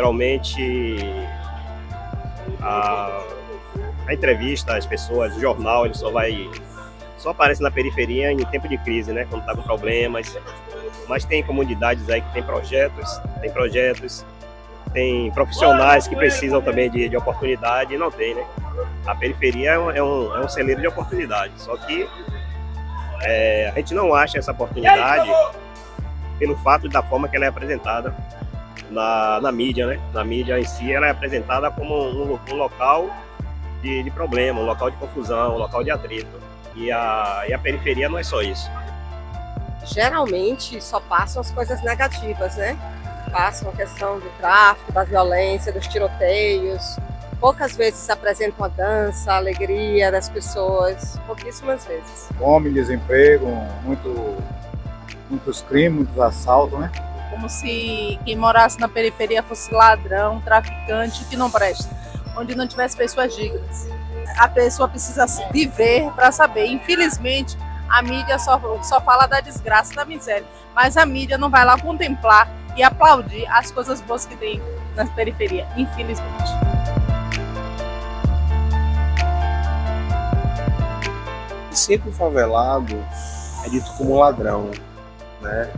geralmente a entrevista, as pessoas, o jornal, ele só aparece na periferia em tempo de crise, né? Quando está com problemas. Mas tem comunidades aí que tem projetos, tem profissionais que precisam também de oportunidade e não tem, né? A periferia é um celeiro de oportunidade, só que a gente não acha essa oportunidade pelo fato da forma que ela é apresentada na mídia, né? Na mídia em si, ela é apresentada como um local de problema, um local de confusão, um local de atrito. E a periferia não é só isso. Geralmente só passam as coisas negativas, né? Passam a questão do tráfico, da violência, dos tiroteios. Poucas vezes se apresentam a dança, a alegria das pessoas, pouquíssimas vezes. Fome, desemprego, muitos crimes, muitos assaltos, né? Como se quem morasse na periferia fosse ladrão, traficante, que não presta. Onde não tivesse pessoas dignas. A pessoa precisa viver para saber. Infelizmente, a mídia só fala da desgraça, da miséria. Mas a mídia não vai lá contemplar e aplaudir as coisas boas que tem na periferia, infelizmente. Sempre o favelado é dito como ladrão, né?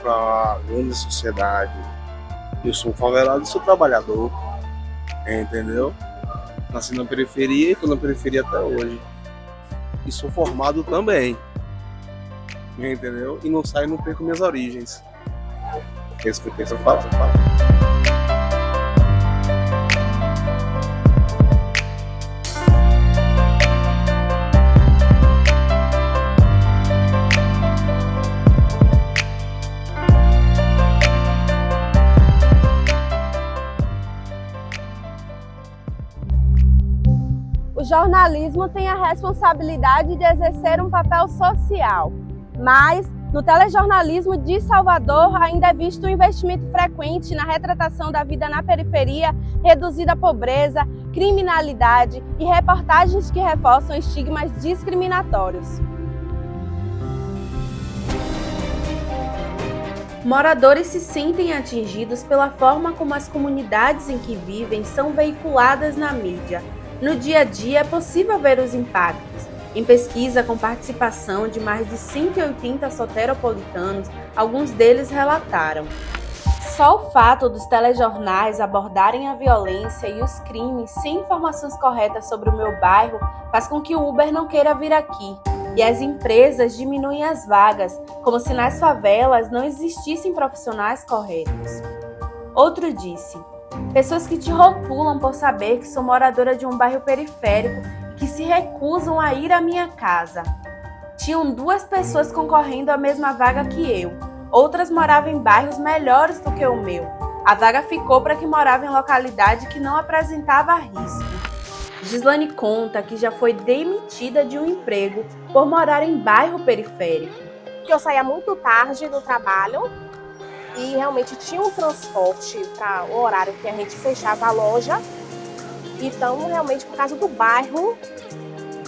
Para a grande sociedade. Eu sou favelado e sou trabalhador, entendeu? Nasci na periferia e estou na periferia até hoje. E sou formado também, entendeu? E não saio, não perco minhas origens. É isso que eu penso, eu falo. O jornalismo tem a responsabilidade de exercer um papel social, mas no telejornalismo de Salvador ainda é visto um investimento frequente na retratação da vida na periferia, reduzida a pobreza, criminalidade e reportagens que reforçam estigmas discriminatórios. Moradores se sentem atingidos pela forma como as comunidades em que vivem são veiculadas na mídia. No dia a dia é possível ver os impactos. Em pesquisa com participação de mais de 180 soteropolitanos, alguns deles relataram: só o fato dos telejornais abordarem a violência e os crimes sem informações corretas sobre o meu bairro faz com que o Uber não queira vir aqui. E as empresas diminuem as vagas, como se nas favelas não existissem profissionais corretos. Outro disse: pessoas que te rotulam por saber que sou moradora de um bairro periférico e que se recusam a ir à minha casa. Tinham 2 pessoas concorrendo à mesma vaga que eu. Outras moravam em bairros melhores do que o meu. A vaga ficou para quem morava em localidade que não apresentava risco. Gislane conta que já foi demitida de um emprego por morar em bairro periférico. Eu saía muito tarde do trabalho e realmente tinha um transporte para o horário que a gente fechava a loja. Então, realmente, por causa do bairro,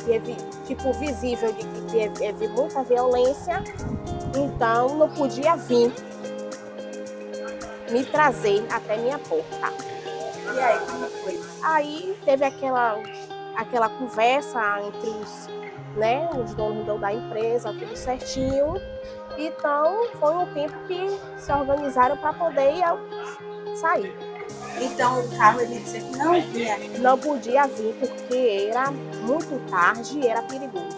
que é tipo visível de que havia muita violência, então não podia vir me trazer até minha porta. E aí, como foi? Aí teve aquela conversa entre os donos da empresa, tudo certinho. Então, foi um tempo que se organizaram para poder sair. Então, o carro ele disse que não vinha? Não podia vir porque era muito tarde e era perigoso.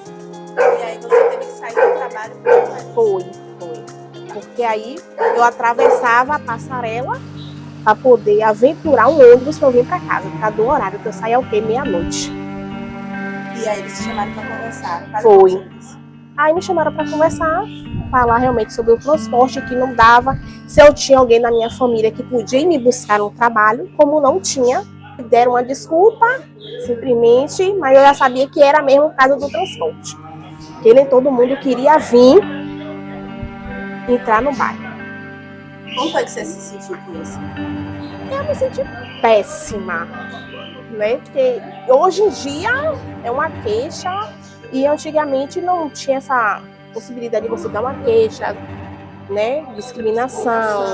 E aí você teve que sair do trabalho? Foi. Porque aí eu atravessava a passarela para poder aventurar um ônibus para eu vir para casa, por causa do horário que eu saía o quê? Meia-noite. E aí eles te chamaram para conversar? Foi. Aí me chamaram para conversar, falar realmente sobre o transporte que não dava, se eu tinha alguém na minha família que podia ir me buscar no trabalho, como não tinha. Deram uma desculpa, simplesmente, mas eu já sabia que era mesmo por causa do transporte. Porque nem todo mundo queria vir entrar no bairro. Como foi que você se sentiu com isso? Eu me senti péssima, né? Porque hoje em dia é uma queixa e antigamente não tinha essa possibilidade de você dar uma queixa, né? Discriminação.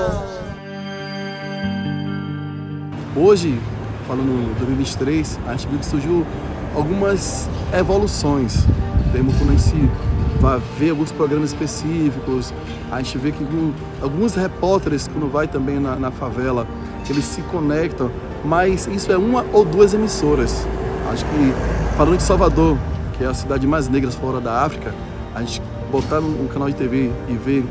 Hoje, falando do 2023, a gente viu que surgiu algumas evoluções. Quando a gente vai ver alguns programas específicos, a gente vê que alguns repórteres, quando vai também na favela, eles se conectam, mas isso é uma ou duas emissoras. Acho que, falando de Salvador, que é a cidade mais negra fora da África, a gente botar um canal de TV e ver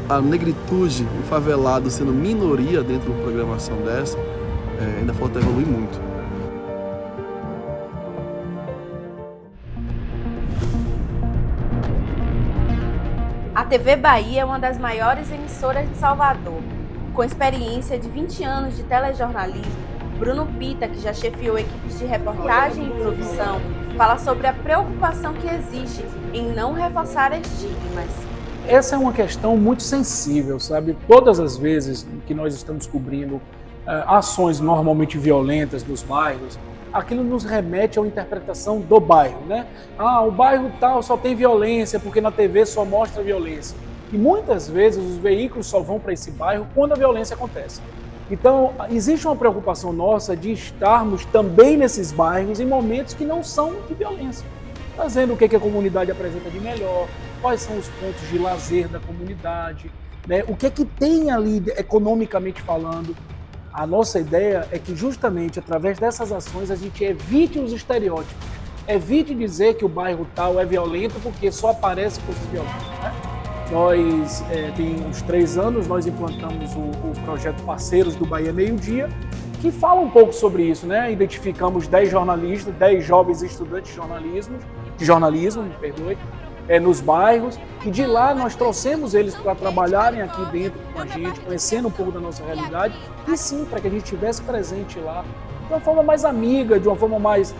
a negritude, o favelado sendo minoria dentro de uma programação dessa, ainda falta evoluir muito. A TV Bahia é uma das maiores emissoras de Salvador. Com experiência de 20 anos de telejornalismo, Bruno Pita, que já chefiou equipes de reportagem e produção, fala sobre a preocupação que existe em não reforçar estigmas. Essa é uma questão muito sensível, sabe? Todas as vezes que nós estamos cobrindo ações normalmente violentas nos bairros, aquilo nos remete à interpretação do bairro, né? O bairro tal só tem violência porque na TV só mostra violência. E muitas vezes os veículos só vão para esse bairro quando a violência acontece. Então, existe uma preocupação nossa de estarmos também nesses bairros em momentos que não são de violência, trazendo o que a comunidade apresenta de melhor, quais são os pontos de lazer da comunidade, né? O que tem ali economicamente falando. A nossa ideia é que justamente através dessas ações a gente evite os estereótipos, evite dizer que o bairro tal é violento porque só aparece coisas violentas, né? Nós, tem uns 3 anos, nós implantamos o projeto Parceiros do Bahia Meio Dia, que fala um pouco sobre isso, né? Identificamos 10 jornalistas, 10 jovens estudantes de jornalismo, nos bairros, e de lá nós trouxemos eles para trabalharem aqui dentro com a gente, conhecendo um pouco da nossa realidade, e sim, para que a gente estivesse presente lá, de uma forma mais amiga, de uma forma mais,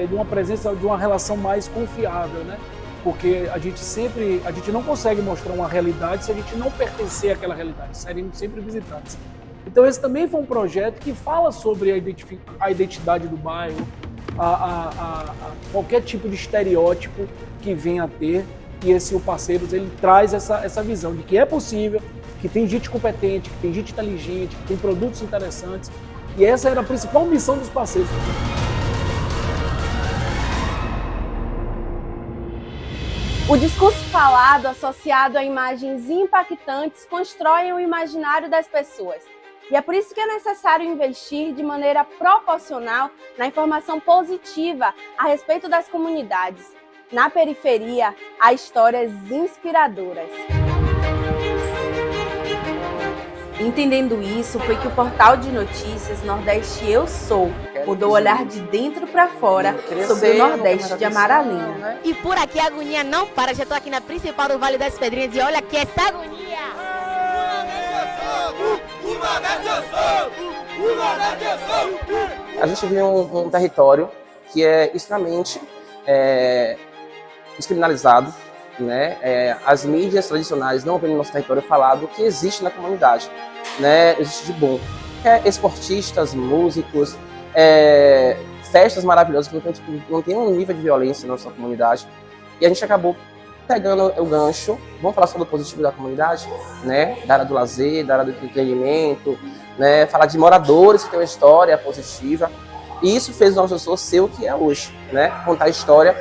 de uma presença, de uma relação mais confiável, né? Porque a gente não consegue mostrar uma realidade se a gente não pertencer àquela realidade, seremos sempre visitantes. Então esse também foi um projeto que fala sobre a identidade do bairro, qualquer tipo de estereótipo que venha a ter, e o Parceiros ele traz essa visão de que é possível, que tem gente competente, que tem gente inteligente, que tem produtos interessantes, e essa era a principal missão dos Parceiros. O discurso falado, associado a imagens impactantes, constroem o imaginário das pessoas. E é por isso que é necessário investir de maneira proporcional na informação positiva a respeito das comunidades. Na periferia, há histórias inspiradoras. Entendendo isso, foi que o portal de notícias Nordeste Eu Sou mudou o olhar de dentro para fora sobre o Nordeste de Amaralina. E por aqui a agonia não para, já estou aqui na principal do Vale das Pedrinhas e olha que essa agonia! A gente vive um território que é extremamente descriminalizado, né? As mídias tradicionais não vêm no nosso território falar do que existe na comunidade, né? Existe de bom. Esportistas, músicos, festas maravilhosas que não tem um nível de violência na nossa comunidade. E a gente acabou pegando o gancho, vamos falar sobre o positivo da comunidade, né? Da área do lazer, da área do entretenimento, né? Falar de moradores que têm uma história positiva. E isso fez o Nossa Pessoa ser o que é hoje, né? Contar a história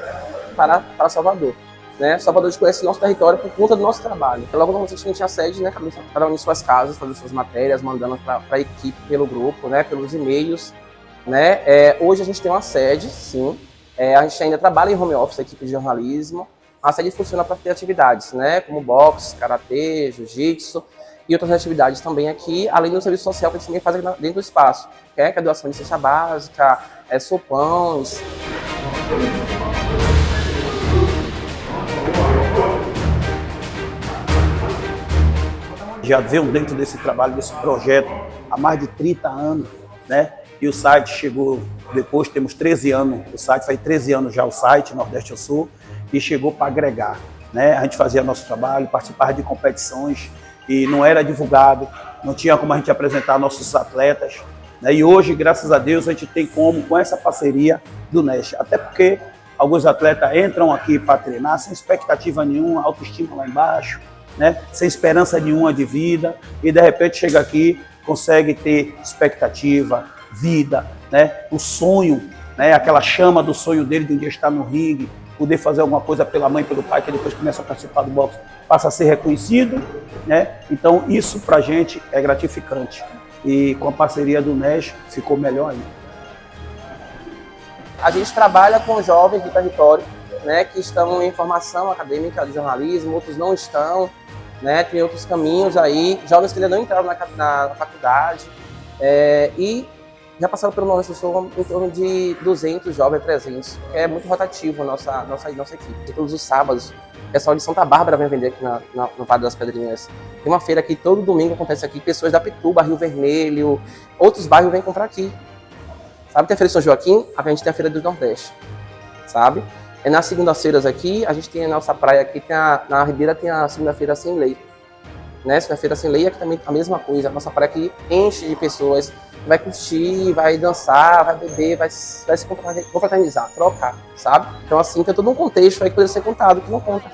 para Salvador. Né? Salvador conhece o nosso território por conta do nosso trabalho. Logo no momento a gente tinha sede, né? Cada um em suas casas, fazendo suas matérias, mandando para a equipe pelo grupo, né? Pelos e-mails. Né? Hoje a gente tem uma sede, sim. A gente ainda trabalha em home office, a equipe de jornalismo. A sede funciona para ter atividades, né? Como boxe, karatê, jiu-jitsu e outras atividades também aqui, além do serviço social que a gente também faz aqui dentro do espaço, que é a doação de cesta básica, sopões. Já venho dentro desse trabalho, desse projeto, há mais de 30 anos, né? E o site chegou, depois temos 13 anos, o site faz 13 anos já, o site Nordeste Eu Sou, e chegou para agregar, né? A gente fazia nosso trabalho, participava de competições e não era divulgado, não tinha como a gente apresentar nossos atletas, né? E hoje, graças a Deus, a gente tem como, com essa parceria do NEST, até porque alguns atletas entram aqui para treinar sem expectativa nenhuma, autoestima lá embaixo, né? Sem esperança nenhuma de vida, e de repente chega aqui, consegue ter expectativa, vida, né? O sonho, né? Aquela chama do sonho dele de um dia estar no ringue, poder fazer alguma coisa pela mãe, pelo pai, que depois começa a participar do boxe, passa a ser reconhecido, né? Então isso pra gente é gratificante. E com a parceria do NES ficou melhor ainda. A gente trabalha com jovens do território, né, que estão em formação acadêmica de jornalismo, outros não estão, né, tem outros caminhos aí, jovens que ainda não entraram na faculdade, e já passaram pelo Nordeste do Sul em torno de 200 jovens, 300, que é muito rotativo a nossa equipe. Todos os sábados, o pessoal de Santa Bárbara vem vender aqui no Vale das Pedrinhas. Tem uma feira que todo domingo acontece aqui, pessoas da Pituba, Rio Vermelho, outros bairros vêm comprar aqui. Sabe, tem a Feira de São Joaquim, a gente tem a Feira do Nordeste, sabe? E nas segundas-feiras aqui, a gente tem a nossa praia aqui, na Ribeira tem a segunda-feira sem lei. Né? Segunda-feira sem lei é que também a mesma coisa, a nossa praia aqui enche de pessoas, vai curtir, vai dançar, vai beber, vai se confraternizar, trocar, sabe? Então assim, tem todo um contexto aí que pode ser contado, que não conta,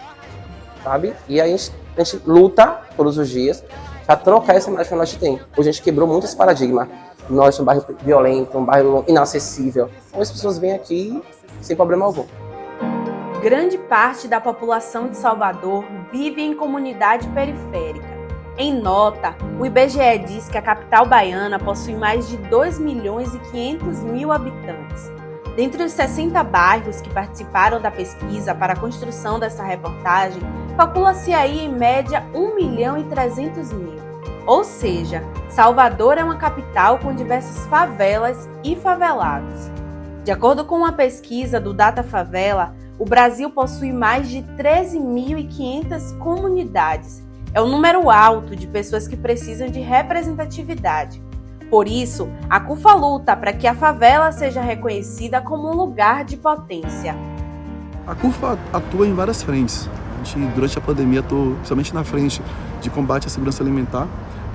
sabe? E aí a gente luta todos os dias para trocar essa imagem que nós temos. Hoje a gente quebrou muito esse paradigma. Nós somos um bairro violento, um bairro inacessível. Então as pessoas vêm aqui sem problema algum. Grande parte da população de Salvador vive em comunidade periférica. Em nota, o IBGE diz que a capital baiana possui mais de 2.500.000 habitantes. Dentre os 60 bairros que participaram da pesquisa para a construção dessa reportagem, calcula-se aí em média 1.300.000. Ou seja, Salvador é uma capital com diversas favelas e favelados. De acordo com uma pesquisa do Data Favela, o Brasil possui mais de 13.500 comunidades. É um número alto de pessoas que precisam de representatividade. Por isso, a CUFA luta para que a favela seja reconhecida como um lugar de potência. A CUFA atua em várias frentes. A gente, durante a pandemia, atuou principalmente na frente de combate à segurança alimentar,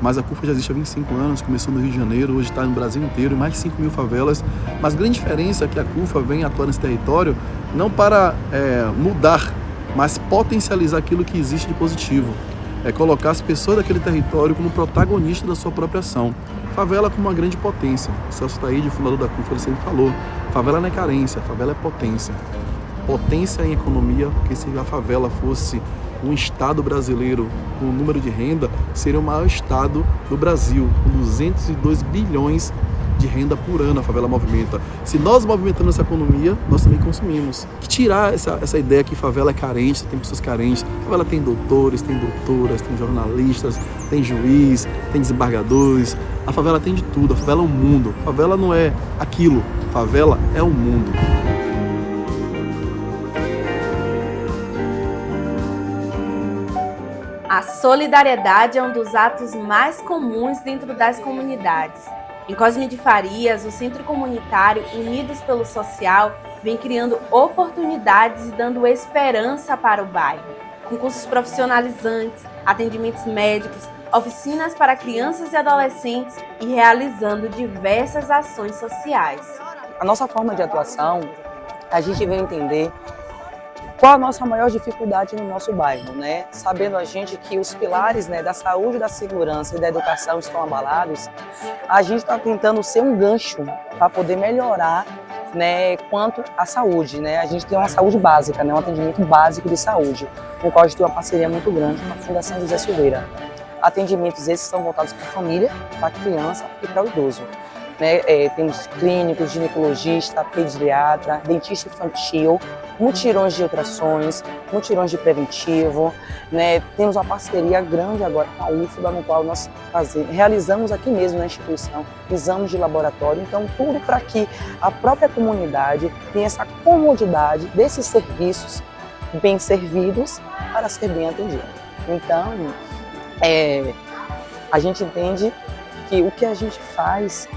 mas a CUFA já existe há 25 anos, começou no Rio de Janeiro, hoje está no Brasil inteiro, em mais de 5.000 favelas. Mas a grande diferença é que a CUFA vem atuar nesse território não para mudar, mas potencializar aquilo que existe de positivo. É colocar as pessoas daquele território como protagonistas da sua própria ação. Favela como uma grande potência. O Celso Taíde, fundador da CUFA, ele sempre falou, favela não é carência, favela é potência. Potência em economia, porque se a favela fosse um estado brasileiro com o número de renda, seria o maior estado do Brasil, com 202 bilhões de renda por ano a favela movimenta. Se nós movimentamos essa economia, nós também consumimos. Tirar essa ideia que favela é carente, tem pessoas carentes. A favela tem doutores, tem doutoras, tem jornalistas, tem juiz, tem desembargadores. A favela tem de tudo, a favela é um mundo. A favela não é aquilo, a favela é o mundo. A solidariedade é um dos atos mais comuns dentro das comunidades. Em Cosme de Farias, o Centro Comunitário Unidos pelo Social vem criando oportunidades e dando esperança para o bairro. Com cursos profissionalizantes, atendimentos médicos, oficinas para crianças e adolescentes e realizando diversas ações sociais. A nossa forma de atuação, a gente vem entender qual a nossa maior dificuldade no nosso bairro, né? Sabendo a gente que os pilares, né, da saúde, da segurança e da educação estão abalados, a gente está tentando ser um gancho para poder melhorar, né, quanto à saúde, né? A gente tem uma saúde básica, né, um atendimento básico de saúde, com o qual a gente tem uma parceria muito grande com a Fundação José Silveira. Atendimentos esses são voltados para a família, para a criança e para o idoso. Né, temos clínicos, ginecologista, pediatra, dentista infantil, mutirões de ultrassons, mutirões de preventivo. Né, temos uma parceria grande agora com a UFBA, no qual nós realizamos aqui mesmo na instituição exames de laboratório. Então, tudo para que a própria comunidade tenha essa comodidade desses serviços bem servidos para ser bem atendido. Então, a gente entende que o que a gente faz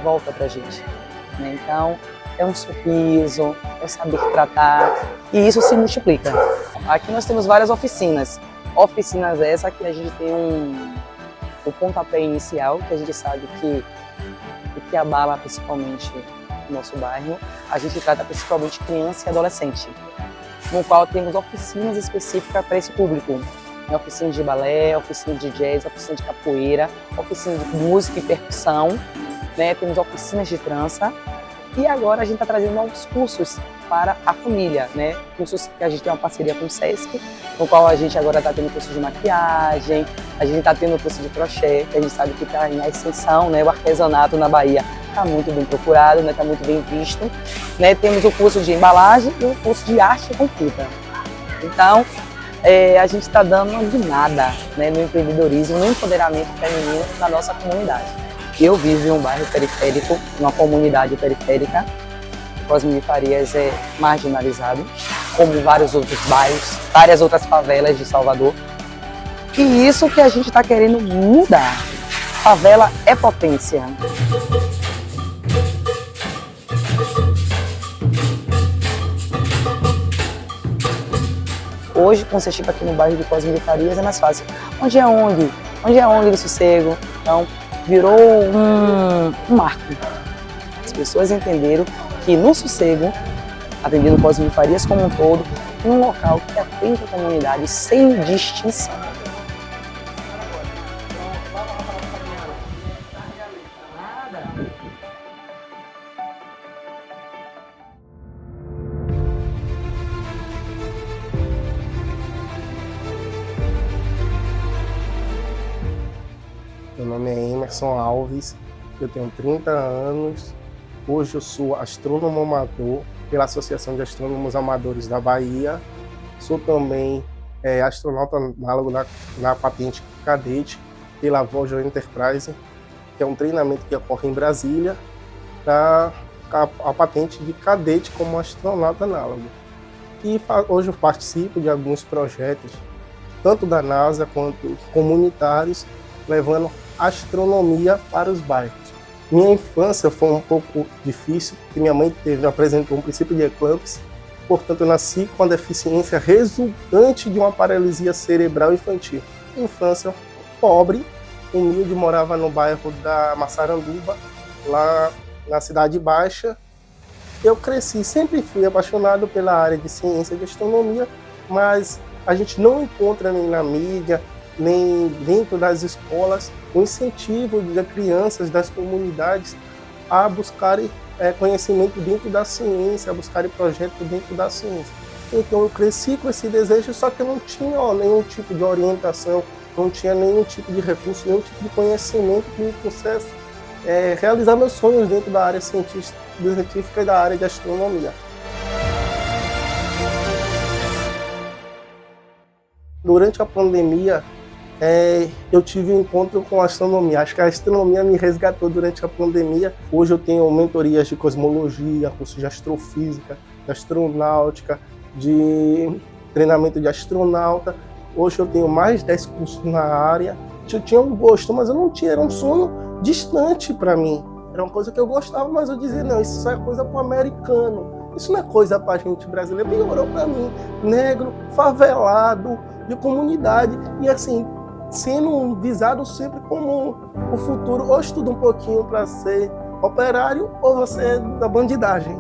volta pra gente, né? Então é um sorriso, é saber tratar e isso se multiplica. Aqui nós temos várias oficinas essa que a gente tem o pontapé inicial, que a gente sabe que o que abala principalmente o nosso bairro, a gente trata principalmente criança e adolescente, no qual temos oficinas específicas para esse público. Oficina de balé, oficina de jazz, oficina de capoeira, oficina de música e percussão. né? Temos oficinas de trança e agora a gente está trazendo novos cursos para a família, né? Cursos que a gente tem uma parceria com o SESC, no qual a gente agora está tendo curso de maquiagem, a gente está tendo curso de crochê, que a gente sabe que está em ascensão, né? O artesanato na Bahia está muito bem procurado, né? Está muito bem visto, né? Temos o curso de embalagem e o curso de arte com fita. Então, a gente está dando uma guinada, né, no empreendedorismo, no empoderamento feminino na nossa comunidade. Eu vivo em um bairro periférico, uma comunidade periférica. Cosme de Farias é marginalizado, como vários outros bairros, várias outras favelas de Salvador. E isso que a gente está querendo mudar. Favela é potência. Hoje, com o Sergipe aqui no bairro de Cosme de Farias é mais fácil. Onde é ONG? Onde é a ONG do Sossego? Então, virou um marco. As pessoas entenderam que no Sossego, atendendo Cosme de Farias como um todo, é um local que atende a comunidade sem distinção. Meu nome é Emerson Alves, eu tenho 30 anos, hoje eu sou astrônomo amador pela Associação de Astrônomos Amadores da Bahia, sou também astronauta análogo na patente cadete pela Voyager Enterprise, que é um treinamento que ocorre em Brasília, para a patente de cadete como astronauta análogo. E hoje eu participo de alguns projetos, tanto da NASA quanto comunitários, levando astronomia para os bairros. Minha infância foi um pouco difícil, porque minha mãe apresentou um princípio de eclâmpsia, portanto eu nasci com a deficiência resultante de uma paralisia cerebral infantil. Infância pobre, humilde, morava no bairro da Massaranduba, lá na Cidade Baixa. Eu cresci, sempre fui apaixonado pela área de ciência e de astronomia, mas a gente não encontra nem na mídia, nem dentro das escolas, o incentivo das crianças, das comunidades a buscarem conhecimento dentro da ciência, a buscarem projetos dentro da ciência. Então eu cresci com esse desejo, só que eu não tinha nenhum tipo de orientação, não tinha nenhum tipo de recurso, nenhum tipo de conhecimento que me pudesse realizar meus sonhos dentro da área científica e da área de astronomia. Durante a pandemia, eu tive um encontro com a astronomia. Acho que a astronomia me resgatou durante a pandemia. Hoje eu tenho mentorias de cosmologia, curso de astrofísica, de astronáutica, de treinamento de astronauta. Hoje eu tenho mais de 10 cursos na área. Eu tinha um gosto, mas eu não tinha, era um sonho distante para mim. Era uma coisa que eu gostava, mas eu dizia, não, isso só é coisa para o americano. Isso não é coisa para a gente brasileira. Piorou para mim, negro, favelado, de comunidade. E assim, sendo visado sempre como o futuro, ou estuda um pouquinho para ser operário, ou você é da bandidagem.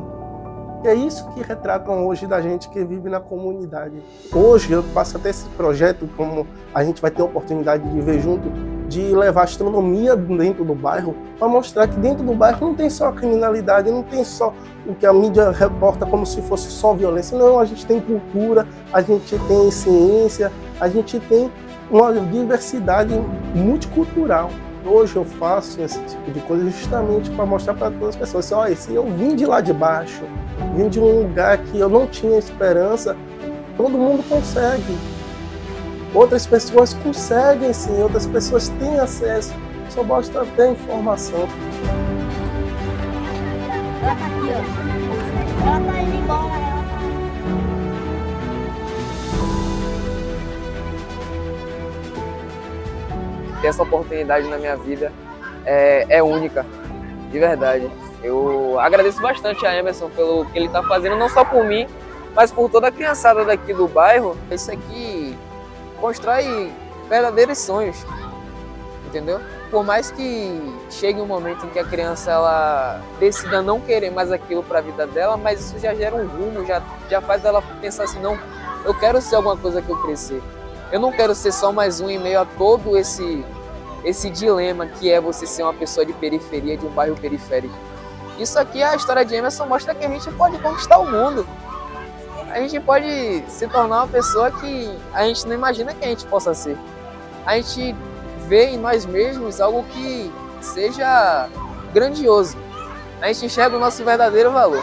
E é isso que retratam hoje da gente que vive na comunidade. Hoje eu faço até esse projeto, como a gente vai ter a oportunidade de ver junto, de levar astronomia dentro do bairro, para mostrar que dentro do bairro não tem só a criminalidade, não tem só o que a mídia reporta como se fosse só violência. Não, a gente tem cultura, a gente tem ciência, a gente tem uma diversidade multicultural. Hoje eu faço esse tipo de coisa justamente para mostrar para todas as pessoas assim, olha, se eu vim de lá de baixo, vim de um lugar que eu não tinha esperança, todo mundo consegue. Outras pessoas conseguem sim, outras pessoas têm acesso, só basta ter informação. Ela tá aqui, ó. Ela tá indo embora. Ter essa oportunidade na minha vida é única, de verdade. Eu agradeço bastante a Emerson pelo que ele está fazendo, não só por mim, mas por toda a criançada daqui do bairro. Isso aqui constrói verdadeiros sonhos, entendeu? Por mais que chegue um momento em que a criança ela decida não querer mais aquilo para a vida dela, mas isso já gera um rumo, já faz ela pensar assim, não, eu quero ser alguma coisa que eu crescer. Eu não quero ser só mais um em meio a todo esse esse dilema que é você ser uma pessoa de periferia, de um bairro periférico. Isso aqui, a história de Emerson mostra que a gente pode conquistar o mundo. A gente pode se tornar uma pessoa que a gente não imagina que a gente possa ser. A gente vê em nós mesmos algo que seja grandioso. A gente enxerga o nosso verdadeiro valor.